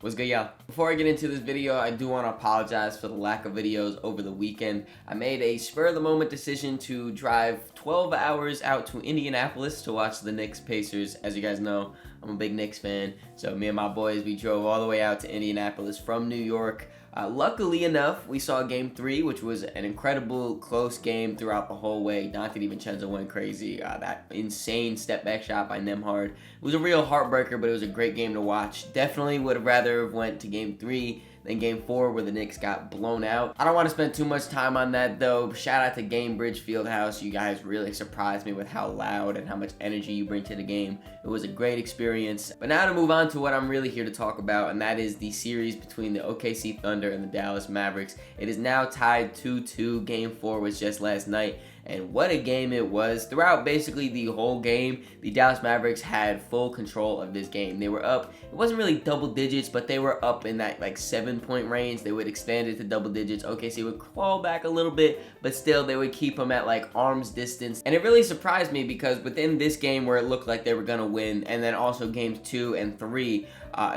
What's good, y'all? Before I get into this video, I do want to apologize for the lack of videos over the weekend. I made a spur-of-the-moment decision to drive 12 hours out to Indianapolis to watch the Knicks Pacers. As you guys know, I'm a big Knicks fan, so me and my boys, we drove all the way out to Indianapolis from New York. Luckily enough, we saw Game 3, which was an incredible close game throughout the whole way. Dante DiVincenzo went crazy. That insane step-back shot by Nembhard. It was a real heartbreaker, but it was a great game to watch. Definitely would have rather have went to Game 3 than Game 4 where the Knicks got blown out. I don't want to spend too much time on that though. Shout out to Gamebridge Fieldhouse. You guys really surprised me with how loud and how much energy you bring to the game. It was a great experience. But now to move on to what I'm really here to talk about, and that is the series between the OKC Thunder and the Dallas Mavericks. It is now tied 2-2. Game 4 was just last night. And what a game it was. Throughout basically the whole game, the Dallas Mavericks had full control of this game. They were up, it wasn't really double digits, but they were up in that like 7-point range. They would expand it to double digits. OKC would claw back a little bit, but still they would keep them at like arm's distance. And it really surprised me because within this game where it looked like they were gonna win, and then also games 2 and 3,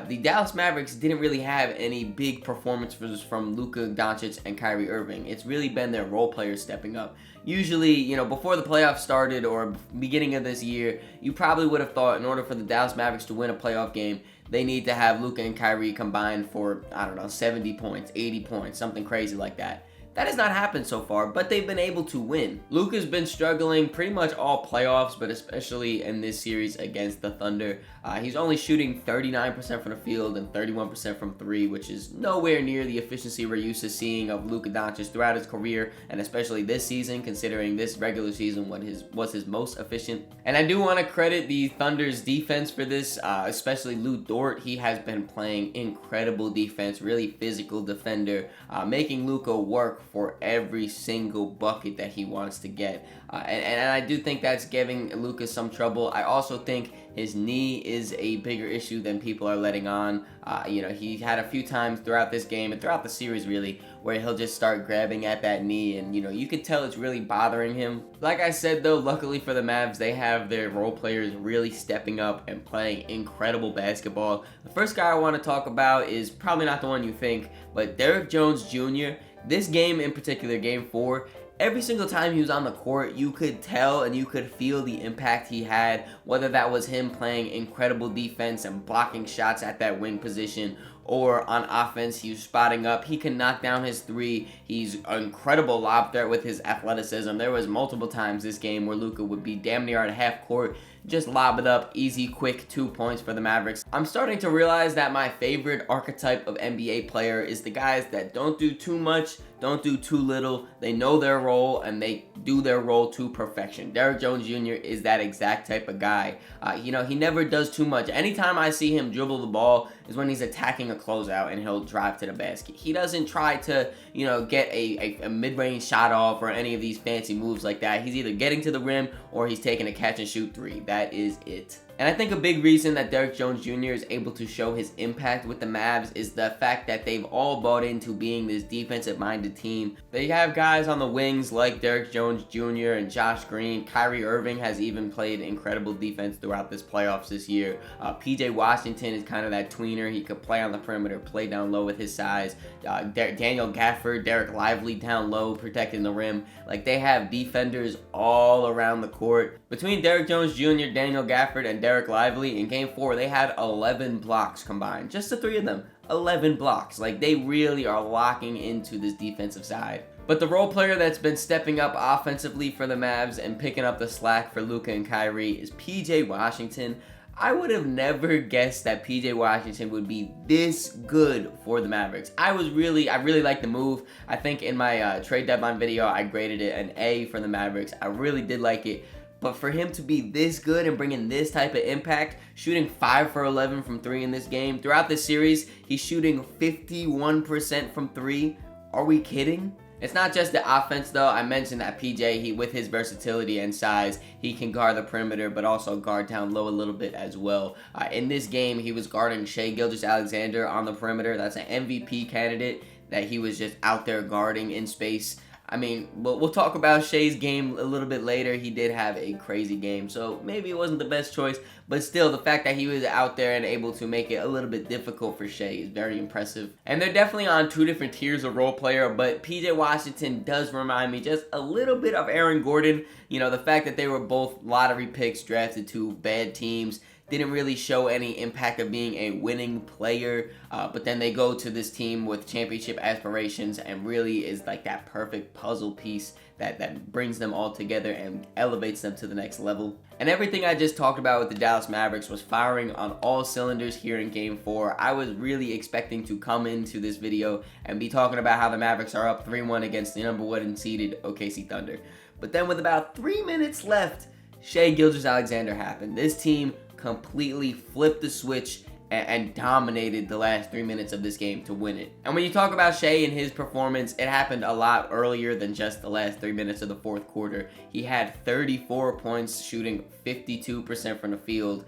the Dallas Mavericks didn't really have any big performances from Luka Doncic and Kyrie Irving. It's really been their role players stepping up. Usually, you know, before the playoffs started or beginning of this year, you probably would have thought in order for the Dallas Mavericks to win a playoff game, they need to have Luka and Kyrie combined for, I don't know, 70 points, 80 points, something crazy like that. That has not happened so far, but they've been able to win. Luka's been struggling pretty much all playoffs, but especially in this series against the Thunder. He's only shooting 39% from the field and 31% from 3, which is nowhere near the efficiency we're used to seeing of Luka Doncic throughout his career, and especially this season, considering this regular season was his most efficient. And I do want to credit the Thunder's defense for this, especially Lou Dort. He has been playing incredible defense, really physical defender, making Luka work for every single bucket that he wants to get. And I do think that's giving Luka some trouble. I also think his knee is a bigger issue than people are letting on. You know, he had a few times throughout this game and throughout the series really where he'll just start grabbing at that knee, and you know, you could tell it's really bothering him. Like I said though, luckily for the Mavs, they have their role players really stepping up and playing incredible basketball. The first guy I want to talk about is probably not the one you think, but Derrick Jones Jr. This game in particular, Game 4, every single time he was on the court, you could tell and you could feel the impact he had, whether that was him playing incredible defense and blocking shots at that wing position, or on offense, he was spotting up. He can knock down his 3. He's an incredible lob threat with his athleticism. There was multiple times this game where Luka would be damn near at half court, just lob it up, easy, quick 2 points for the Mavericks. I'm starting to realize that my favorite archetype of NBA player is the guys that don't do too much, don't do too little. They know their role and they do their role to perfection. Derrick Jones Jr. is that exact type of guy. You know, he never does too much. Anytime I see him dribble the ball is when he's attacking a closeout and he'll drive to the basket. He doesn't try to, you know, get a mid-range shot off or any of these fancy moves like that. He's either getting to the rim or he's taking a catch and shoot 3. That is it. And I think a big reason that Derrick Jones Jr. is able to show his impact with the Mavs is the fact that they've all bought into being this defensive-minded team. They have guys on the wings like Derrick Jones Jr. and Josh Green. Kyrie Irving has even played incredible defense throughout this playoffs this year. PJ Washington is kind of that tweener. He could play on the perimeter, play down low with his size. Daniel Gafford, Derek Lively down low, protecting the rim. Like, they have defenders all around the court. Between Derrick Jones Jr., Daniel Gafford, and Derek Lively, in Game 4, they had 11 blocks combined. Just the 3 of them. 11 blocks. Like, they really are locking into this defensive side. But the role player that's been stepping up offensively for the Mavs and picking up the slack for Luka and Kyrie is PJ Washington. I would have never guessed that PJ Washington would be this good for the Mavericks. I really like the move. I think in my trade deadline video, I graded it an A for the Mavericks. I really did like it. But for him to be this good and bringing this type of impact, shooting 5 for 11 from 3 in this game, throughout this series, he's shooting 51% from 3. Are we kidding? It's not just the offense though. I mentioned that PJ, with his versatility and size, he can guard the perimeter but also guard down low a little bit as well. In this game, he was guarding Shai Gilgeous-Alexander on the perimeter. That's an MVP candidate that he was just out there guarding in space. I mean, we'll talk about Shai's game a little bit later. He did have a crazy game, so maybe it wasn't the best choice, but still, the fact that he was out there and able to make it a little bit difficult for Shai is very impressive. And they're definitely on two different tiers of role player, but PJ Washington does remind me just a little bit of Aaron Gordon. You know, the fact that they were both lottery picks drafted to bad teams, didn't really show any impact of being a winning player, but then they go to this team with championship aspirations and really is like that perfect puzzle piece that brings them all together and elevates them to the next level. And everything I just talked about with the Dallas Mavericks was firing on all cylinders here in Game 4. I was really expecting to come into this video and be talking about how the Mavericks are up 3-1 against the number 1 seeded OKC Thunder. But then with about 3 minutes left, Shai Gilgeous-Alexander happened. This team completely flipped the switch and dominated the last 3 minutes of this game to win it. And when you talk about Shai and his performance, it happened a lot earlier than just the last 3 minutes of the fourth quarter. He had 34 points, shooting 52% from the field.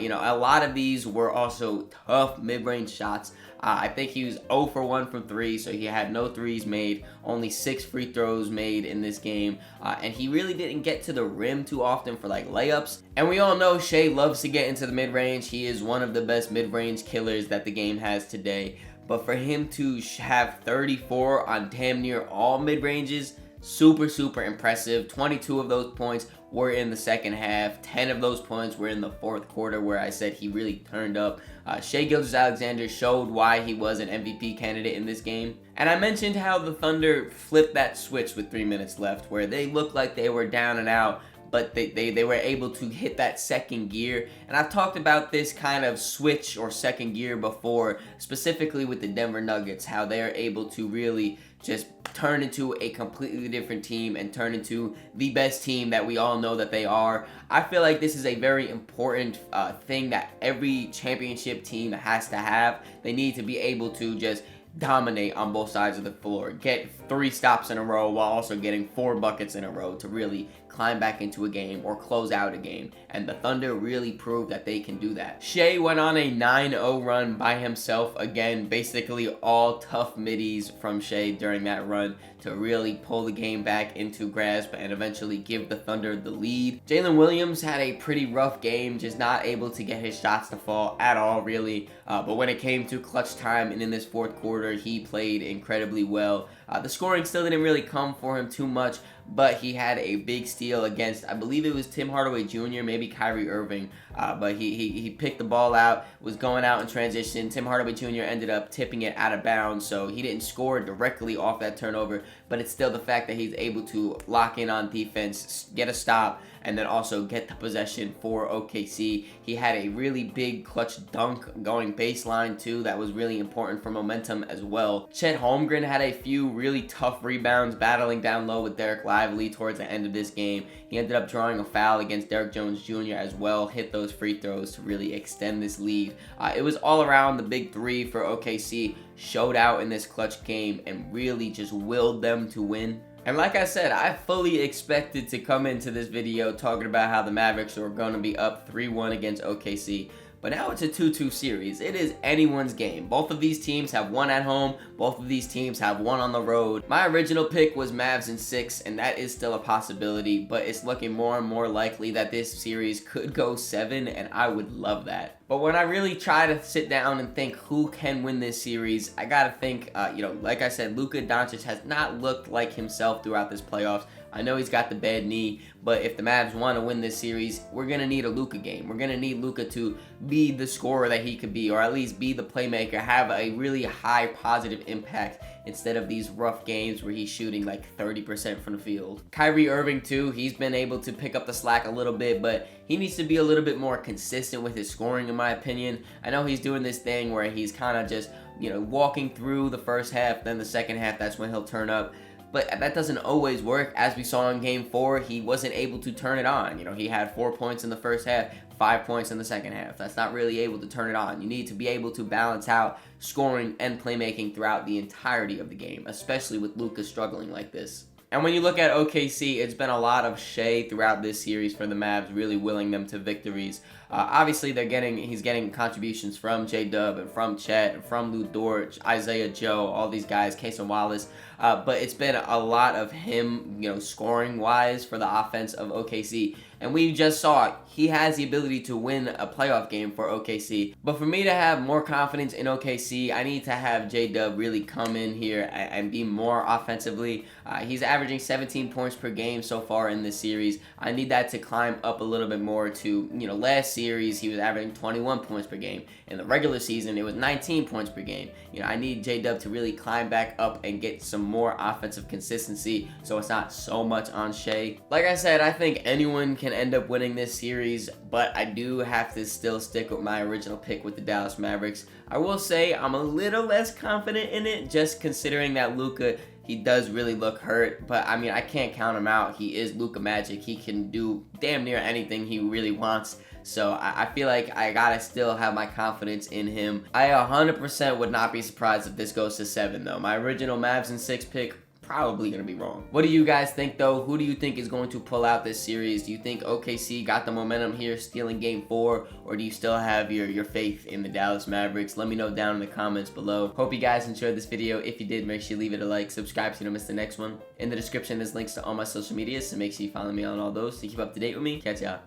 You know, a lot of these were also tough mid-range shots. I think he was 0 for 1 from 3, so he had no threes made, only 6 free throws made in this game, and he really didn't get to the rim too often for like layups. And we all know Shai loves to get into the mid-range. He is one of the best mid-range killers that the game has today, but for him to have 34 on damn near all mid-ranges, super impressive. 22 of those points were in the second half. 10 of those points were in the fourth quarter, where I said he really turned up. Shai Gilgeous-Alexander showed why he was an MVP candidate in this game. And I mentioned how the Thunder flipped that switch with 3 minutes left, where they looked like they were down and out, but they were able to hit that second gear. And I've talked about this kind of switch or second gear before, specifically with the Denver Nuggets, how they're able to really just turn into a completely different team and turn into the best team that we all know that they are. I feel like this is a very important thing that every championship team has to have. They need to be able to just dominate on both sides of the floor, get 3 stops in a row while also getting 4 buckets in a row to really climb back into a game or close out a game, and the Thunder really proved that they can do that. Shai went on a 9-0 run by himself again, basically all tough middies from Shai during that run to really pull the game back into grasp and eventually give the Thunder the lead. Jalen Williams had a pretty rough game, just not able to get his shots to fall at all really, but when it came to clutch time and in this fourth quarter, he played incredibly well. The scoring still didn't really come for him too much, but he had a big steal against, I believe it was Tim Hardaway Jr., maybe Kyrie Irving, but he picked the ball out, was going out in transition. Tim Hardaway Jr. ended up tipping it out of bounds, so he didn't score directly off that turnover, but it's still the fact that he's able to lock in on defense, get a stop, and then also get the possession for OKC. He had a really big clutch dunk going baseline too that was really important for momentum as well. Chet Holmgren had a few really tough rebounds battling down low with Derek Lively towards the end of this game. He ended up drawing a foul against Derek Jones Jr. as well, hit those free throws to really extend this lead. It was all around the big three for OKC, showed out in this clutch game and really just willed them to win. And like I said, I fully expected to come into this video talking about how the Mavericks were going to be up 3-1 against OKC. But now it's a 2-2 series. It is anyone's game. Both of these teams have won at home. Both of these teams have won on the road. My original pick was Mavs in 6, and that is still a possibility. But it's looking more and more likely that this series could go 7, and I would love that. But when I really try to sit down and think who can win this series, I gotta think, like I said, Luka Doncic has not looked like himself throughout this playoffs. I know he's got the bad knee, but if the Mavs want to win this series, we're going to need a Luka game. We're going to need Luka to be the scorer that he could be, or at least be the playmaker, have a really high positive impact instead of these rough games where he's shooting like 30% from the field. Kyrie Irving too, he's been able to pick up the slack a little bit, but he needs to be a little bit more consistent with his scoring in my opinion. I know he's doing this thing where he's kind of just, walking through the first half, then the second half, that's when he'll turn up. But that doesn't always work. As we saw in Game 4, he wasn't able to turn it on. He had 4 points in the first half, 5 points in the second half. That's not really able to turn it on. You need to be able to balance out scoring and playmaking throughout the entirety of the game, especially with Luka struggling like this. And when you look at OKC, it's been a lot of Shai throughout this series for the Mavs, really willing them to victories. Obviously, he's getting contributions from J-Dub and from Chet and from Lou Dort, Isaiah Joe, all these guys, Cason Wallace. But it's been a lot of him, scoring wise for the offense of OKC. And we just saw he has the ability to win a playoff game for OKC. But for me to have more confidence in OKC, I need to have J-Dub really come in here and be more offensively. He's averaging 17 points per game so far in this series. I need that to climb up a little bit more to, last series he was averaging 21 points per game. In the regular season, it was 19 points per game. I need J-Dub to really climb back up and get some more offensive consistency so it's not so much on Shai. Like I said, I think anyone can end up winning this series, but I do have to still stick with my original pick with the Dallas Mavericks. I will say I'm a little less confident in it, just considering that Luka, he does really look hurt, but I mean, I can't count him out. He is Luka Magic. He can do damn near anything he really wants. So I feel like I gotta still have my confidence in him. I 100% would not be surprised if this goes to 7 though. My original Mavs in 6 pick, probably gonna be wrong. What do you guys think though? Who do you think is going to pull out this series? Do you think OKC got the momentum here stealing game 4, or do you still have your faith in the Dallas Mavericks? Let me know down in the comments below. Hope you guys enjoyed this video. If you did, make sure you leave it a like, subscribe so you don't miss the next one. In the description there's links to all my social medias, so make sure you follow me on all those to keep up to date with me. Catch ya.